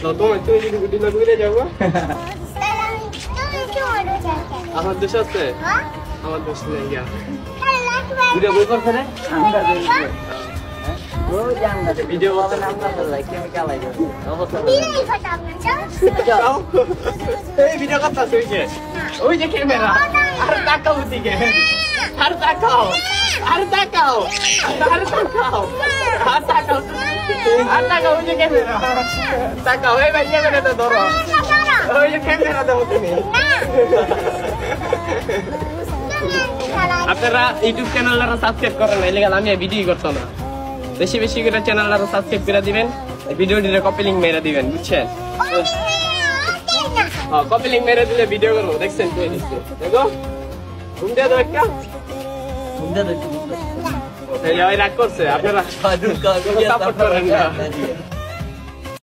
তো তুমি যদি গুটি না ঘুরে যাবো আমার দোষ আছে আমার দোষ নেই গিয়া ভিডিও বই করছে রে ও জানলা ভিডিও করতে নাম না লাইক আমি কালাই দেব অবস্থা এই ভিডিও করতে আছে ওই যে ক্যামেরা আর তাকাও দিকে আর তাকাও আর তাকাও আর তাকাও আর তাকাও আর তাকাও ওই যে ক্যামেরা তাকাও এই ভাই ক্যামেরাটা ধরো ওই যে ক্যামেরা দাও তুমি আপনারা ইউটিউব চ্যানেলটা সাবস্ক্রাইব করেন না এলাকা আমি ভিডিও করতে না বেশি বেশি করে চ্যানেলটা সাবস্ক্রাইব করে দিবেন ভিডিওটিতে কপি লিংক মেরে দিবেন বুঝছেন হ্যাঁ কপি লিংক মেরে দিলে ভিডিও করবো দেখছেন তুই দিচ্ছে দেখো ঘুম দিয়ে দাও একটা ঘুম দিয়ে দাও রাগ করছে আপনারা সাপোর্ট করেন না